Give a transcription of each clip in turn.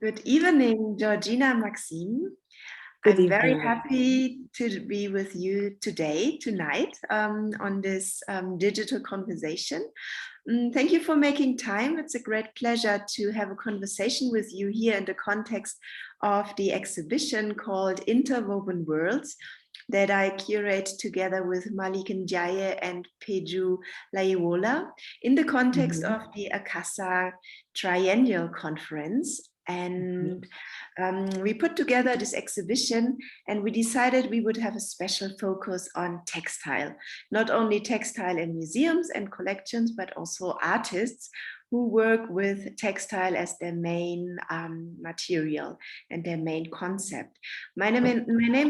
Good evening, Georgina Maxim. Good I'm very evening. happy to be with you tonight, on this digital conversation. Thank you for making time. It's a great pleasure to have a conversation with you here in the context of the exhibition called Interwoven Worlds that I curate together with Malik Ndiaye and Peju Layewola in the context of the Akasa Triennial Conference. And we put together this exhibition and we decided we would have a special focus on textile, not only textile in museums and collections, but also artists who work with textile as their main material and their main concept. My name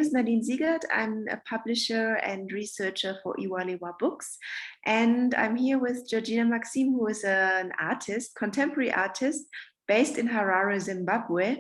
is Nadine Siegert. I'm a publisher and researcher for Iwalewa Books. And I'm here with Georgina Maxim, who is an artist, contemporary artist, based in Harare, Zimbabwe.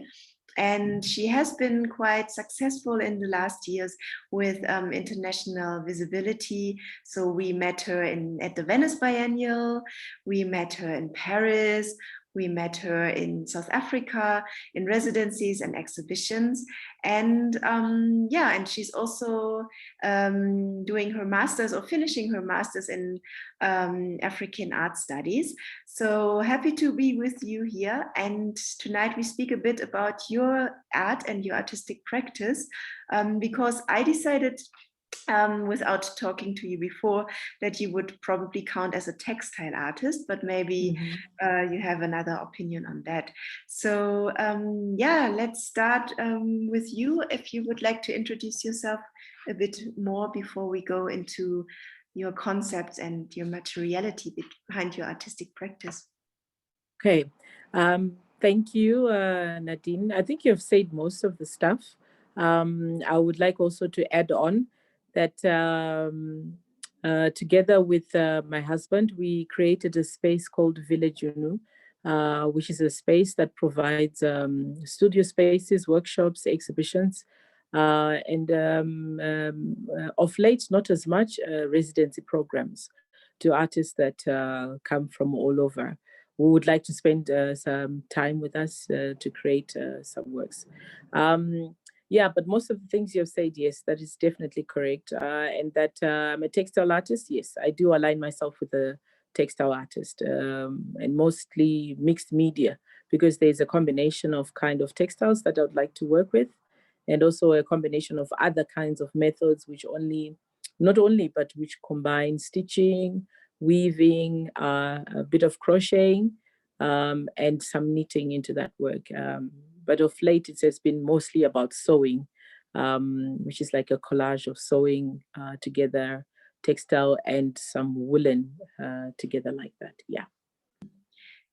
And she has been quite successful in the last years with international visibility. So we met her at the Venice Biennial, we met her in Paris, we met her in South Africa in residencies and exhibitions. And and she's also doing her master's or finishing her master's in African art studies. So happy to be with you here. And tonight we speak a bit about your art and your artistic practice, because I decided, without talking to you before, that you would probably count as a textile artist, but maybe you have another opinion on that. So let's start with you. If you would like to introduce yourself a bit more before we go into your concepts and your materiality behind your artistic practice. Okay, thank you, Nadine. I think you've said most of the stuff. I would like also to add on that together with my husband, we created a space called Village Unhu, which is a space that provides studio spaces, workshops, exhibitions, and of late, not as much residency programs to artists that come from all over. We would like to spend some time with us to create some works. But most of the things you've said, yes, that is definitely correct. And that I'm a textile artist, yes, I do align myself with a textile artist, and mostly mixed media, because there's a combination of kind of textiles that I would like to work with, and also a combination of other kinds of methods which but which combine stitching, weaving, a bit of crocheting, and some knitting into that work. But of late, it has been mostly about sewing, which is like a collage of sewing together, textile and some woolen together like that. Yeah.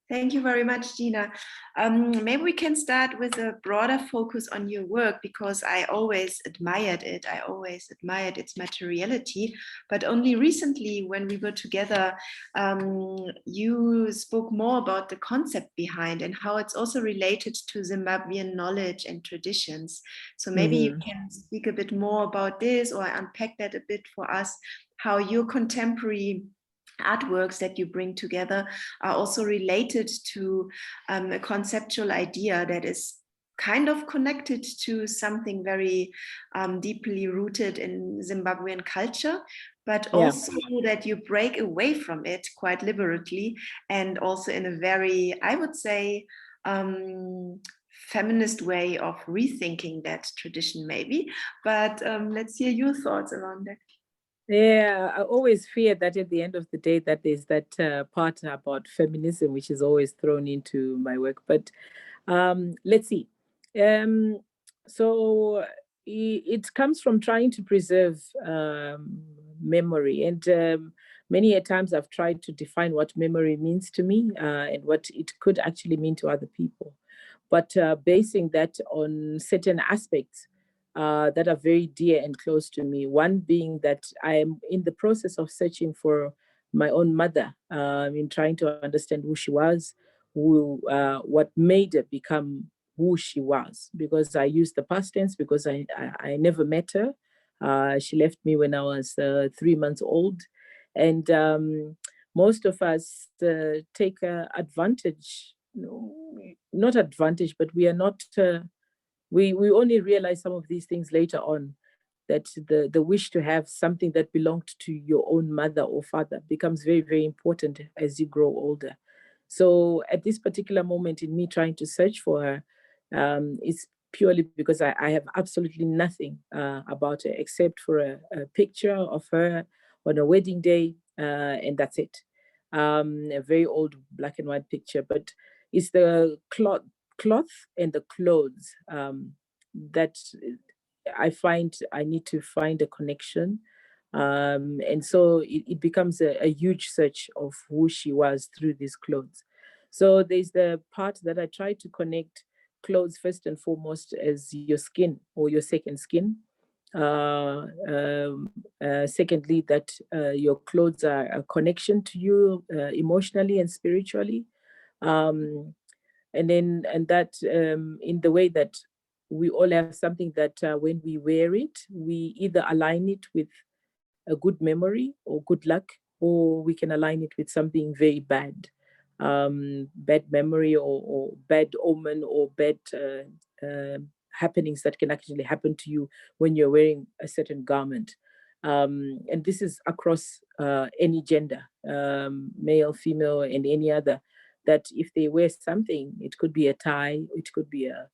Thank you very much, Gina. Maybe we can start with a broader focus on your work, because I always admired it. I always admired its materiality. But only recently, when we were together, you spoke more about the concept behind and how it's also related to Zimbabwean knowledge and traditions. So maybe you can speak a bit more about this, or unpack that a bit for us, how your contemporary artworks that you bring together are also related to a conceptual idea that is kind of connected to something very deeply rooted in Zimbabwean culture, but also that you break away from it quite liberally, and also in a very, I would say, feminist way of rethinking that tradition maybe. But let's hear your thoughts around that. Yeah, I always fear that at the end of the day, that there's that part about feminism, which is always thrown into my work. But let's see. So it comes from trying to preserve memory. And many a times I've tried to define what memory means to me and what it could actually mean to other people. But basing that on certain aspects that are very dear and close to me. One being that I am in the process of searching for my own mother, in trying to understand who she was, what made her become who she was. Because I use the past tense, because I never met her. She left me when I was 3 months old. And most of us take advantage not advantage, but we are not, we only realize some of these things later on, that the wish to have something that belonged to your own mother or father becomes very, very important as you grow older. So at this particular moment in me trying to search for her, it's purely because I have absolutely nothing about her except for a picture of her on a wedding day, and that's it. A very old black and white picture, but it's the cloth and the clothes that I find I need to find a connection. And so it becomes a huge search of who she was through these clothes. So there's the part that I try to connect clothes first and foremost as your skin or your second skin. Secondly, that your clothes are a connection to you emotionally and spiritually. And that in the way that we all have something that when we wear it, we either align it with a good memory or good luck, or we can align it with something very bad, bad memory or bad omen or bad happenings that can actually happen to you when you're wearing a certain garment. And this is across any gender, male, female, and any other, that if they wear something, it could be a tie, it could be a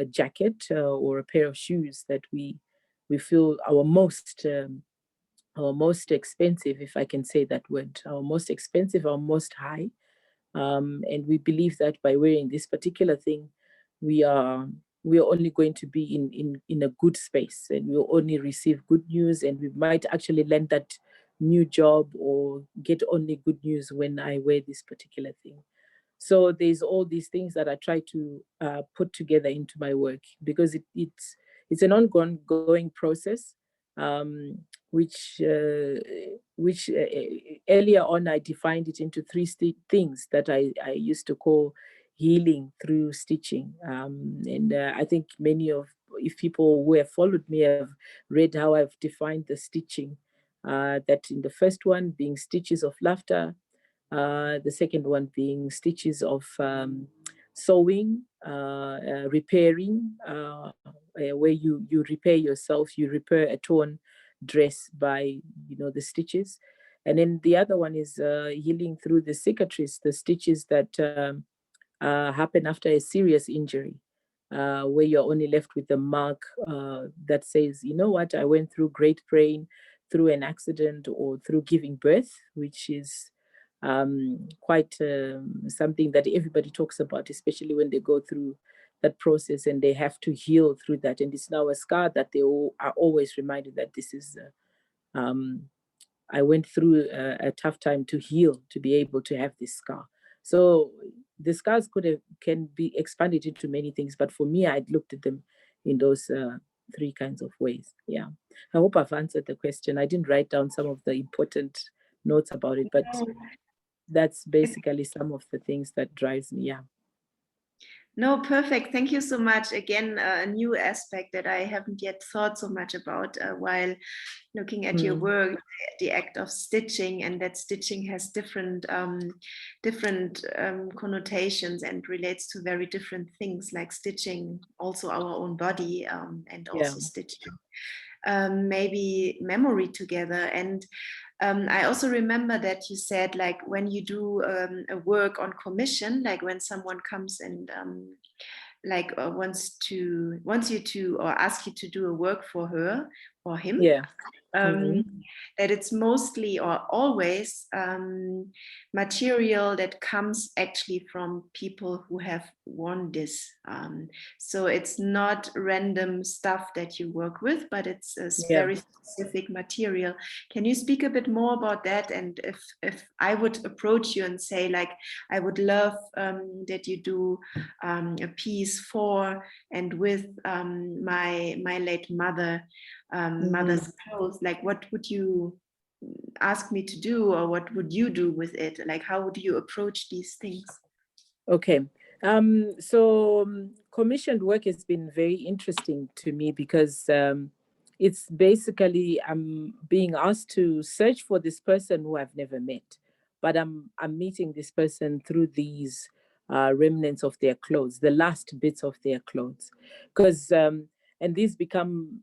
jacket or a pair of shoes that we feel our most expensive, if I can say that word, our most expensive, our most high. And we believe that by wearing this particular thing, we are only going to be in a good space, and we'll only receive good news, and we might actually land that new job or get only good news when I wear this particular thing. So there's all these things that I try to put together into my work, because it's an ongoing process, um, which earlier on I defined it into three things that I used to call healing through stitching. And I think if people who have followed me have read how I've defined the stitching. That in the first one being stitches of laughter, the second one being stitches of sewing, repairing, where you repair yourself, you repair a torn dress by the stitches. And then the other one is healing through the cicatrices, the stitches that happen after a serious injury, where you're only left with a mark that says, you know what, I went through great pain through an accident or through giving birth, which is quite something that everybody talks about, especially when they go through that process and they have to heal through that. And it's now a scar that they are always reminded that this is, I went through a tough time to heal, to be able to have this scar. So the scars can be expanded into many things, but for me, I'd looked at them in those three kinds of ways. Yeah, I hope I've answered the question. I didn't write down some of the important notes about it, but that's basically some of the things that drives me. Yeah. No, perfect. Thank you so much. Again, a new aspect that I haven't yet thought so much about while looking at your work, the act of stitching, and that stitching has different connotations and relates to very different things, like stitching also our own body, and also stitching maybe memory together. And I also remember that you said, like, when you do a work on commission, like when someone comes and wants you to, or ask you to do a work for her or him, that it's mostly or always material that comes actually from people who have worn this. So it's not random stuff that you work with, but it's a very specific material. Can you speak a bit more about that? And if I would approach you and say, like, I would love that you do a piece for and with my late mother, mother's clothes, like, what would you ask me to do, or what would you do with it? Like, how would you approach these things? Okay. So commissioned work has been very interesting to me, because it's basically I'm being asked to search for this person who I've never met, but I'm meeting this person through these remnants of their clothes, the last bits of their clothes. Because, and these become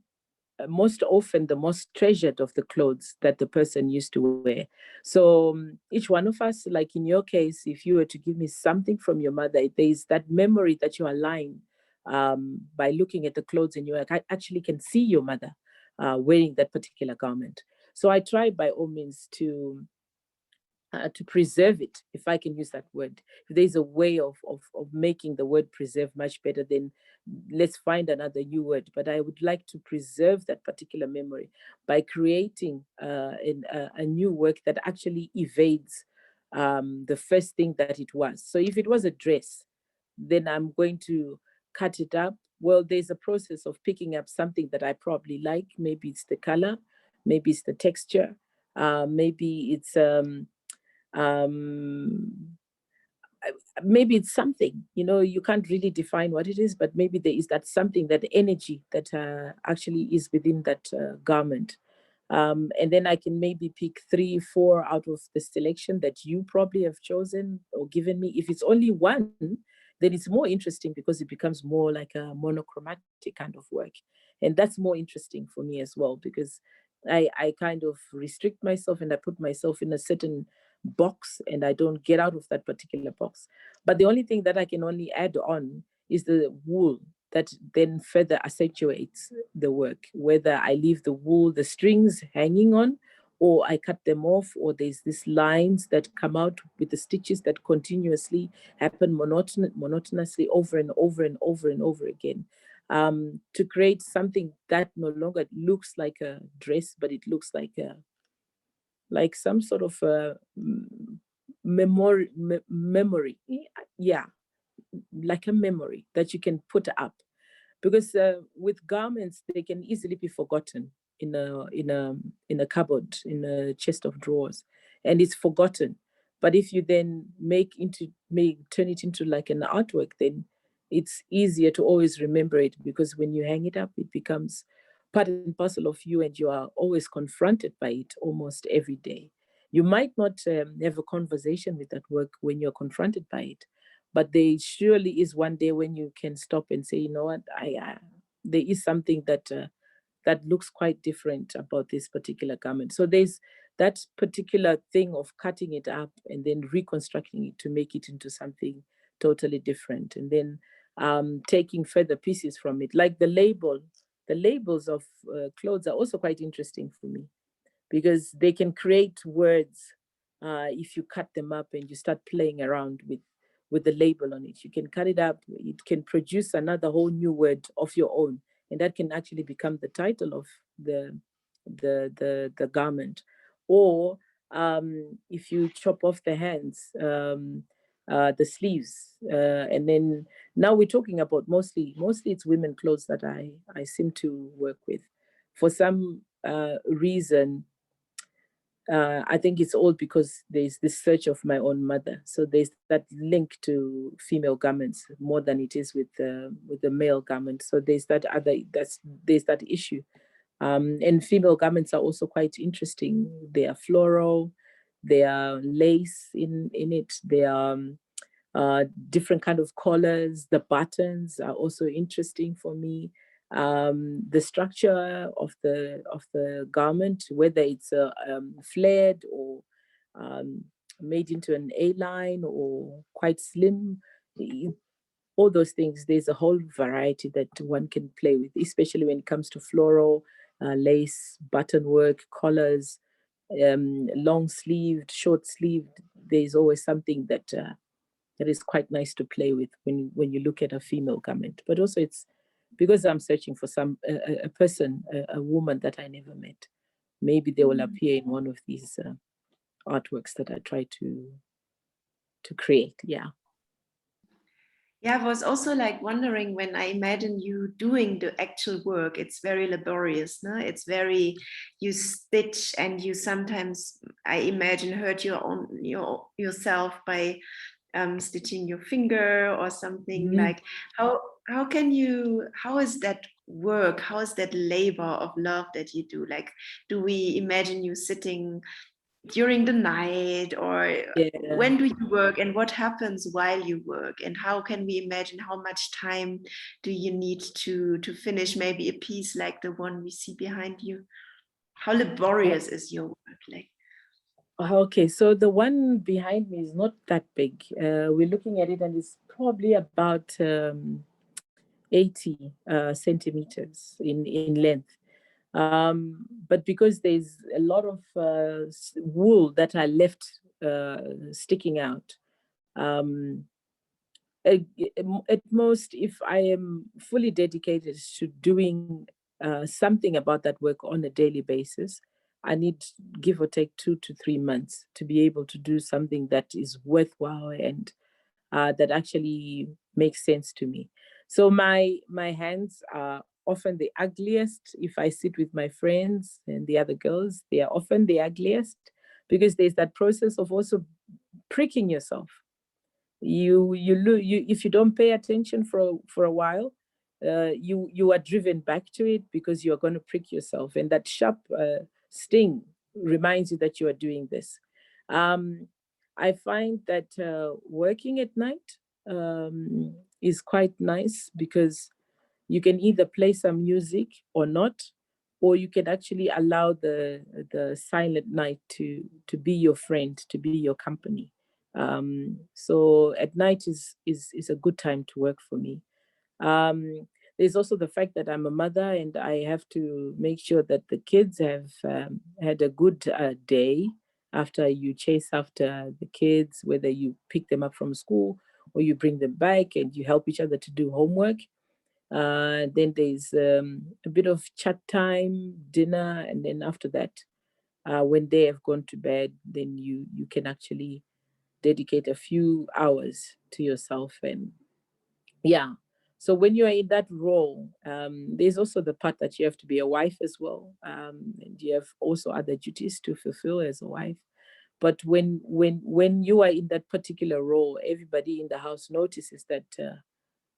most often the most treasured of the clothes that the person used to wear. So each one of us, like in your case, if you were to give me something from your mother, there is that memory that you align by looking at the clothes in your work. I actually can see your mother wearing that particular garment. So I try by all means to preserve it, if I can use that word. If there's a way of making the word preserve much better, then let's find another new word. But I would like to preserve that particular memory by creating a new work that actually evades the first thing that it was. So if it was a dress, then I'm going to cut it up. Well, there's a process of picking up something that I probably like. Maybe it's the color, maybe it's the texture, maybe it's maybe it's something, you can't really define what it is, but maybe there is that something, that energy that actually is within that garment. And then I can maybe pick 3, 4 out of the selection that you probably have chosen or given me. If it's only one, then it's more interesting because it becomes more like a monochromatic kind of work. And that's more interesting for me as well, because I kind of restrict myself and I put myself in a certain box and I don't get out of that particular box. But the only thing that I can only add on is the wool that then further accentuates the work, whether I leave the wool, the strings hanging on, or I cut them off, or there's these lines that come out with the stitches that continuously happen monotonously over and over and over and over again, to create something that no longer looks like a dress, but it looks like some sort of memory, yeah, like a memory that you can put up. Because with garments, they can easily be forgotten in a cupboard, in a chest of drawers, and it's forgotten. But if you then turn it into like an artwork, then it's easier to always remember it, because when you hang it up, it becomes part and parcel of you, and you are always confronted by it almost every day. You might not have a conversation with that work when you're confronted by it, but there surely is one day when you can stop and say, you know what, there is something that looks quite different about this particular garment. So there's that particular thing of cutting it up and then reconstructing it to make it into something totally different, and then taking further pieces from it, like the labels of clothes are also quite interesting for me, because they can create words if you cut them up and you start playing around with the label on it. You can cut it up, it can produce another whole new word of your own, and that can actually become the title of the garment. Or if you chop off the hands, the sleeves, and then now we're talking about mostly it's women clothes that I seem to work with. For some reason, I think it's all because there's this search of my own mother. So there's that link to female garments more than it is with the male garment. So there's that issue. And female garments are also quite interesting. They are floral, they are lace in it, they are different kind of colors. The buttons are also interesting for me. The structure of the garment, whether it's flared or made into an A-line or quite slim, all those things, there's a whole variety that one can play with, especially when it comes to floral, lace, button work, collars, long sleeved, short sleeved. There's always something that is quite nice to play with when you look at a female garment. But also it's because I'm searching for a person, a woman that I never met. Maybe they will appear in one of these artworks that I try to create. Yeah. Yeah, I was also like wondering, when I imagine you doing the actual work, it's very laborious, no? It's very, you stitch, and you sometimes, I imagine, hurt yourself by stitching your finger or something. Like how is that work, how is that labor of love that you do? Like, do we imagine you sitting during the night, or Yeah. when do you work and what happens while you work, and how can we imagine how much time do you need to finish maybe a piece like the one we see behind you? How laborious is your work like? Okay, so the one behind me is not that big. We're looking at it and it's probably about 80 centimeters in length. But because there's a lot of wool that are left sticking out, um, at, at most, if I am fully dedicated to doing something about that work on a daily basis, I need, give or take, 2 to 3 months to be able to do something that is worthwhile and that actually makes sense to me. So my hands are often the ugliest. If I sit with my friends and the other girls, they are often the ugliest because there's that process of also pricking yourself. You if you don't pay attention for a while, you are driven back to it because you're going to prick yourself, and that sharp sting reminds you that you are doing this. um, I find that working at night is quite nice because you can either play some music or not, or you can actually allow the silent night to be your friend, to be your company. So at night is a good time to work for me. There's also the fact that I'm a mother and I have to make sure that the kids have had a good day after you chase after the kids, whether you pick them up from school or you bring them back and you help each other to do homework. Then there's a bit of chat time, dinner, and then after that, when they have gone to bed, then you can actually dedicate a few hours to yourself. And yeah, so when you are in that role, there's also the part that you have to be a wife as well, and you have also other duties to fulfill as a wife. But when you are in that particular role, everybody in the house notices that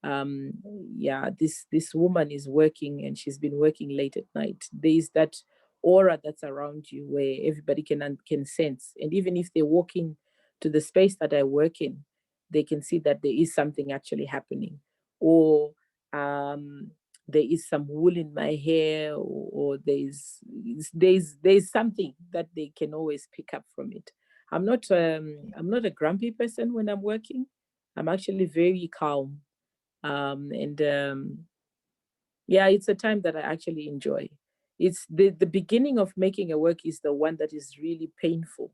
um yeah, this woman is working and she's been working late at night. There's that aura that's around you where everybody can sense, and even if they're walking to the space that I work in, they can see that there is something actually happening, or um there is some wool in my hair, or there's something that they can always pick up from it. I'm not a grumpy person when I'm working. I'm actually very calm, and yeah, it's a time that I actually enjoy. It's the beginning of making a work is the one that is really painful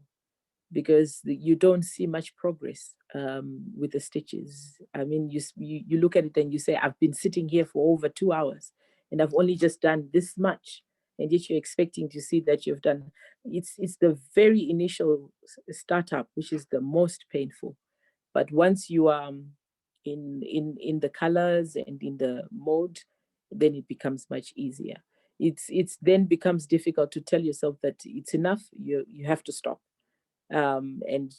because you don't see much progress with the stitches. I mean, you look at it and you say, I've been sitting here for over 2 hours and I've only just done this much, and yet you're expecting to see that you've done. It's the very initial startup which is the most painful, but once you are in the colors and in the mode, then it becomes much easier. It's then becomes difficult to tell yourself that it's enough. You have to stop, and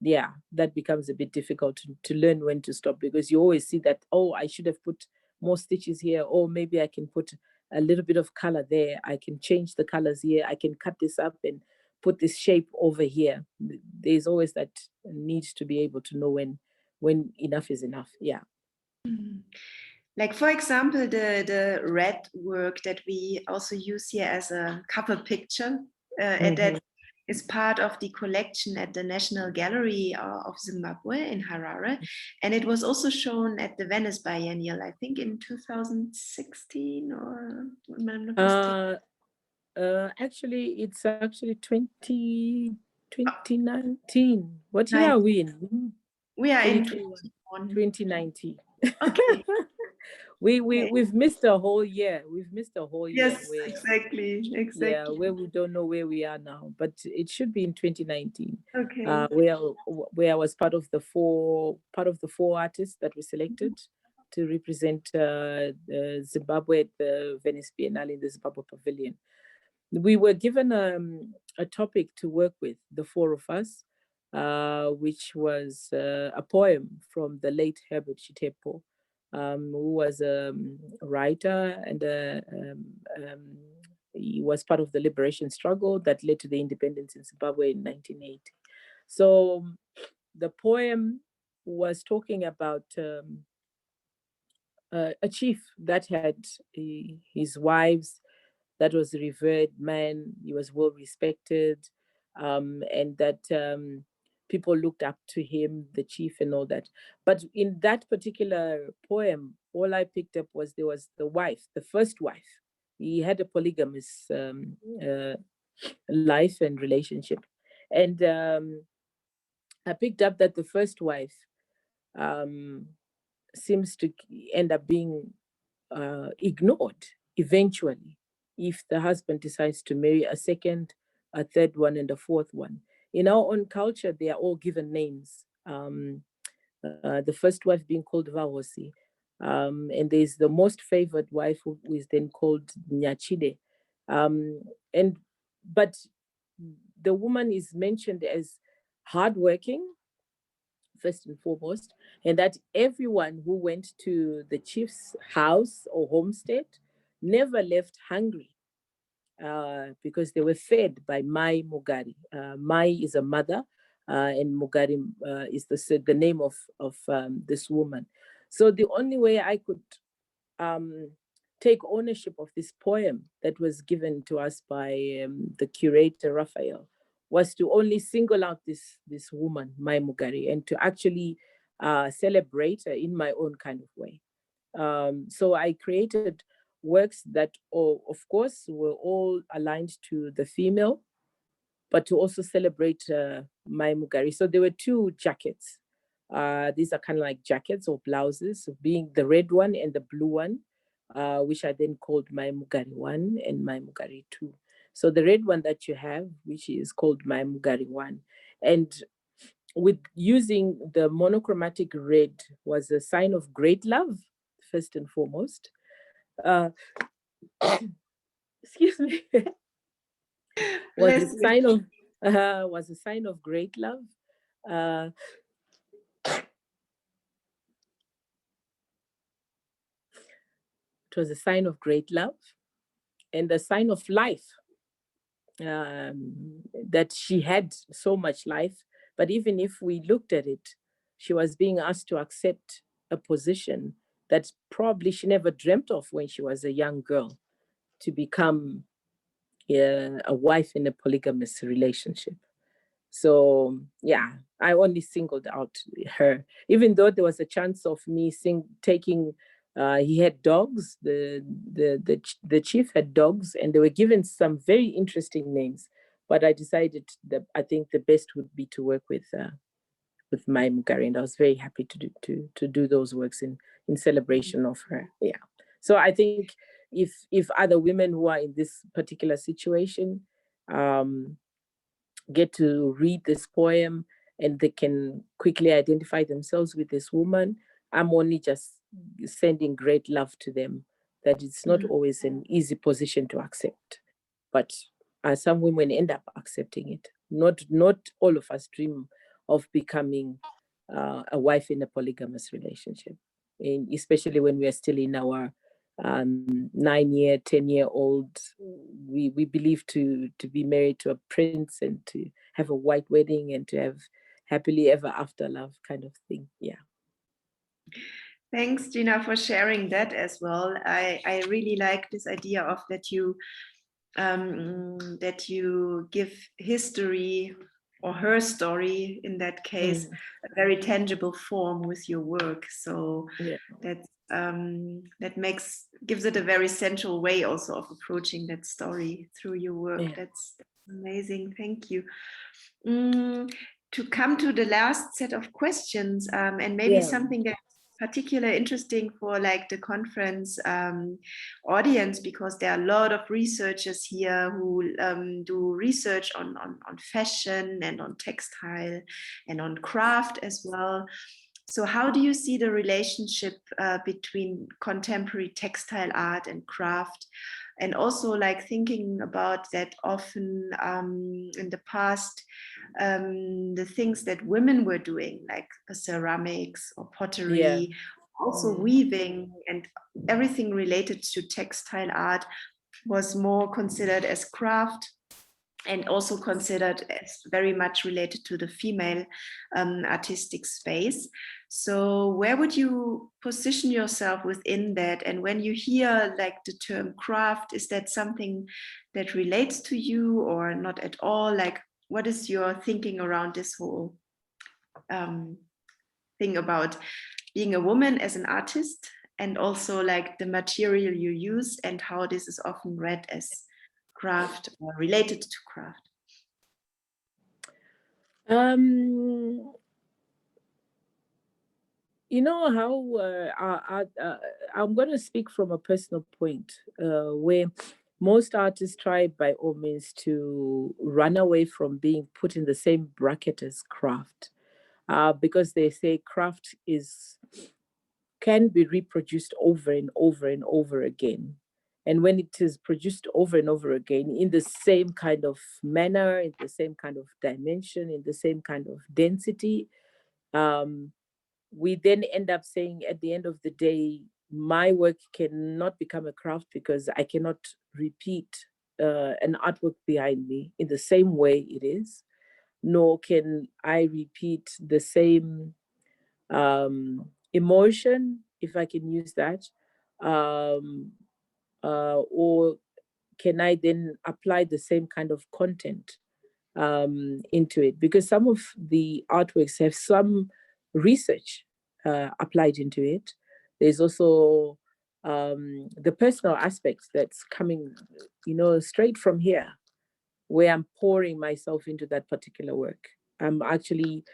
yeah, that becomes a bit difficult to learn when to stop, because you always see that, oh, I should have put more stitches here, or maybe I can put a little bit of color there, I can change the colors here, I can cut this up and put this shape over here. There's always that need to be able to know when enough is enough. Yeah. Like, for example, the red work that we also use here as a cover picture, and that is part of the collection at the National Gallery of Zimbabwe in Harare. And it was also shown at the Venice Biennial, I think in 2016, or am I not mistaken? Actually, it's actually 2019. What year are we in? We are in 2021. 2021. 2019. Okay. We've missed a whole year. We've missed a whole year Yes, where, exactly. yeah, where we don't know where we are now. But it should be in 2019. Okay. Where I was part of the four artists that were selected to represent Zimbabwe at the Venice Biennale in the Zimbabwe Pavilion. We were given a topic to work with, the four of us, which was a poem from the late Herbert Chitepo, who was a writer and He was part of the liberation struggle that led to the independence in Zimbabwe in 1980. So the poem was talking about a chief that had his wives, that was a revered man, he was well respected, and that people looked up to him, the chief and all that. But in that particular poem, all I picked up was there was the wife, the first wife. He had a polygamous life and relationship. And I picked up that the first wife seems to end up being ignored eventually if the husband decides to marry a second, a third one, and a fourth one. In our own culture, they are all given names. The first wife being called Vahosi. And there's the most favored wife who is then called Nyachide. But the woman is mentioned as hardworking, first and foremost, and that everyone who went to the chief's house or homestead never left hungry because they were fed by Mai Mugari. Mai is a mother, and Mugari is the name of this woman. So the only way I could take ownership of this poem that was given to us by the curator, Raphael, was to only single out this woman, Mai Mugari, and to actually celebrate her in my own kind of way. So I created works that, of course, were all aligned to the female, but to also celebrate Mai Mugari. So there were two jackets. These are kind of like jackets or blouses, being the red one and the blue one, which I then called Mai Mugari 1 and Mai Mugari 2. So the red one that you have, which is called Mai Mugari 1. And with using the monochromatic red was a sign of great love, first and foremost. Excuse me. was a sign of great love. It was a sign of great love and a sign of life. That she had so much life, but even if we looked at it, she was being asked to accept a position that probably she never dreamt of when she was a young girl, to become a wife in a polygamous relationship. So yeah, I only singled out her, even though there was a chance of me taking. He had dogs. The chief had dogs, and they were given some very interesting names. But I decided that I think the best would be to work with Mai Mugari, and I was very happy to do those works in celebration of her. Yeah. So I think if other women who are in this particular situation get to read this poem and they can quickly identify themselves with this woman, I'm only just sending great love to them, that it's not always an easy position to accept, but some women end up accepting it. Not all of us dream of becoming a wife in a polygamous relationship, and especially when we are still in our 9-year, 10-year-old. We believe to be married to a prince and to have a white wedding and to have happily ever after love kind of thing. Yeah. Thanks, Gina, for sharing that as well. I really like this idea of that you give history, or her story in that case, a very tangible form with your work. So that gives it a very central way also of approaching that story through your work. Yeah. That's amazing. Thank you. To come to the last set of questions, and maybe something that's particularly interesting for like the conference audience, because there are a lot of researchers here who do research on fashion and on textile and on craft as well. So how do you see the relationship between contemporary textile art and craft? And also like thinking about that often in the past, the things that women were doing, like ceramics or pottery, also weaving and everything related to textile art, was more considered as craft, and also considered as very much related to the female artistic space. So where would you position yourself within that? And when you hear like the term craft, is that something that relates to you or not at all? Like, what is your thinking around this whole thing about being a woman as an artist, and also like the material you use and how this is often read as craft or related to craft? You know how I'm going to speak from a personal point where most artists try by all means to run away from being put in the same bracket as craft, because they say craft can be reproduced over and over and over again. And when it is produced over and over again in the same kind of manner, in the same kind of dimension, in the same kind of density, we then end up saying at the end of the day, my work cannot become a craft because I cannot repeat an artwork behind me in the same way it is, nor can I repeat the same emotion, if I can use that, or can I then apply the same kind of content into it? Because some of the artworks have some research applied into it. There's also the personal aspects that's coming, straight from here, where I'm pouring myself into that particular work. I'm actually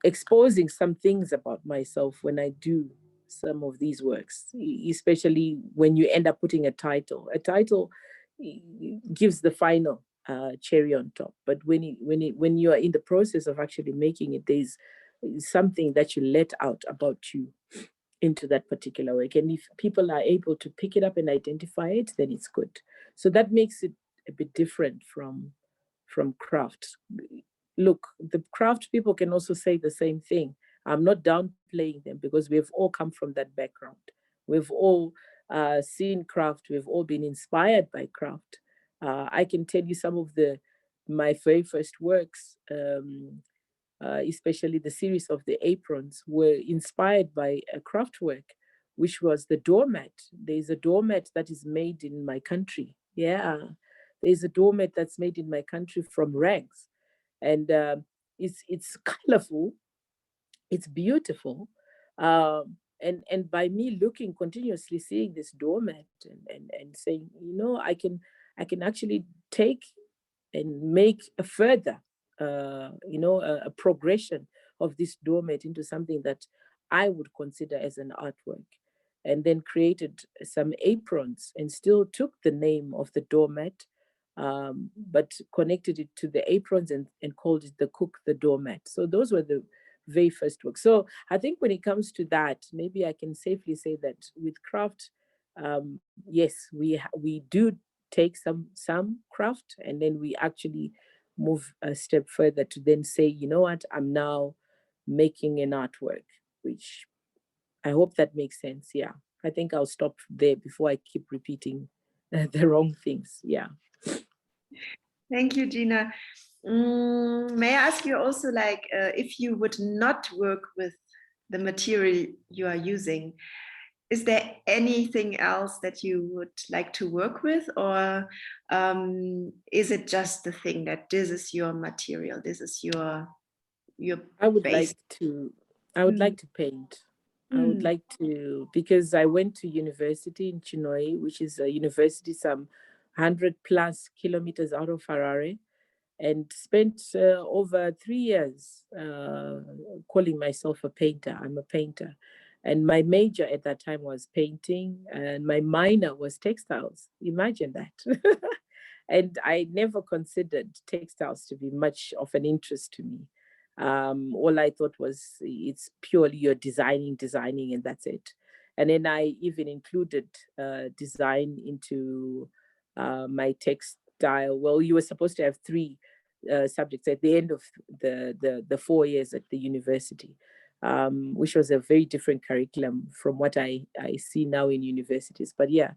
exposing some things about myself when I do some of these works, especially when you end up putting a title. A title gives the final cherry on top, but when you are in the process of actually making it, there's something that you let out about you into that particular work. And if people are able to pick it up and identify it, then it's good. So that makes it a bit different from craft. Look, the craft people can also say the same thing. I'm not downplaying them because we've all come from that background. We've all seen craft. We've all been inspired by craft. I can tell you some of my very first works, especially the series of the aprons, were inspired by a craft work, which was the doormat. There's a doormat that is made in my country. Yeah, there's a doormat that's made in my country from rags. And it's colorful, it's beautiful. And by me looking continuously, seeing this doormat and saying, I can actually take and make a further, a progression of this doormat into something that I would consider as an artwork. And then created some aprons and still took the name of the doormat, but connected it to the aprons and called it the cook, the doormat. So those were the very first works. So I think when it comes to that, maybe I can safely say that with craft, yes, we do take some craft, and then we actually move a step further to then say, you know what, I'm now making an artwork, which I hope that makes sense. Yeah, I think I'll stop there before I keep repeating the wrong things. Yeah. Thank you, Gina. May I ask you also, like, if you would not work with the material you are using, is there anything else that you would like to work with, or is it just the thing that this is your material, this is your I would base? like to paint. I would like to, because I went to university in Chinhoyi, which is a university some 100+ kilometers out of Harare, and spent over 3 years calling myself a painter. I'm a painter. And my major at that time was painting, and my minor was textiles. Imagine that. And I never considered textiles to be much of an interest to me. All I thought was it's purely you're designing, and that's it. And then I even included design into my textile. Well, you were supposed to have 3 subjects at the end of the 4 years at the university, which was a very different curriculum from what I see now in universities. But yeah,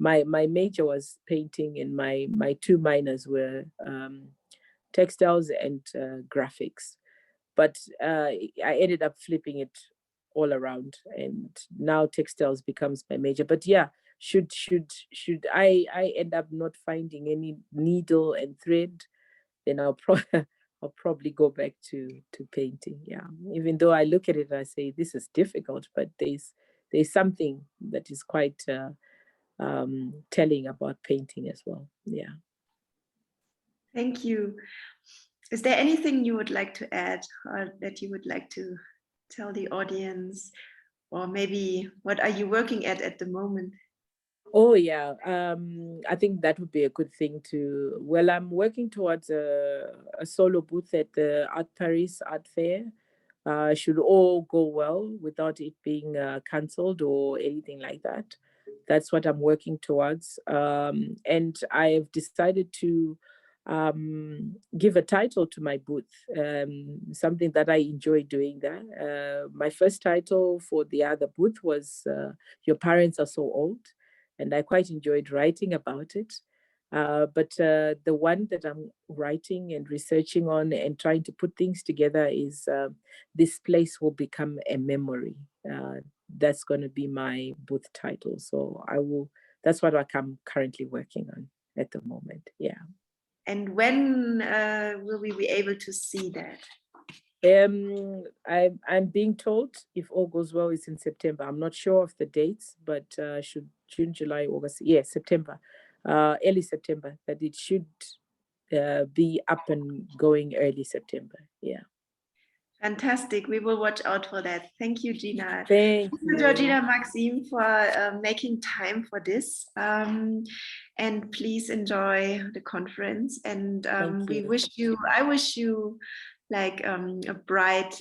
my major was painting, and my two minors were textiles and graphics. But I ended up flipping it all around, and now textiles becomes my major. But yeah, should I end up not finding any needle and thread, then I'll probably go back to painting. Yeah, even though I look at it and I say this is difficult, but there's something that is quite telling about painting as well. Yeah. Thank you. Is there anything you would like to add, or that you would like to tell the audience, or maybe what are you working at the moment? Oh yeah, I think that would be a good thing to. Well, I'm working towards a solo booth at the Paris Art Fair. Should all go well without it being cancelled or anything like that. That's what I'm working towards, and I have decided to give a title to my booth. Something that I enjoy doing. That my first title for the other booth was "Your Parents Are So Old." And I quite enjoyed writing about it. But the one that I'm writing and researching on and trying to put things together is "This Place Will Become a Memory." That's going to be my booth title. So that's what I'm currently working on at the moment. Yeah. And when will we be able to see that? I'm being told, if all goes well, it's in September. I'm not sure of the dates, but should June, July, August, September, early September, that it should be up and going early September. Yeah. Fantastic. We will watch out for that. Thank you, Gina. Thank you, Georgina Maxim, for making time for this. And please enjoy the conference. And I wish you like a bright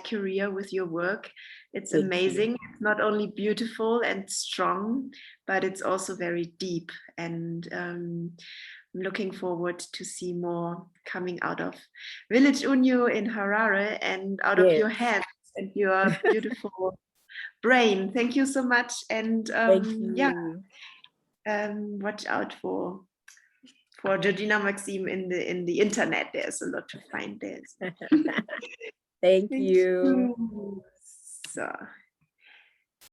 career with your work. It's amazing. It's not only beautiful and strong, but it's also very deep. And I'm looking forward to see more coming out of Village Unhu in Harare and out of your hands and your beautiful brain. Thank you so much. And watch out for Georgina Maxim in the internet. There's a lot to find there. Thank you. So.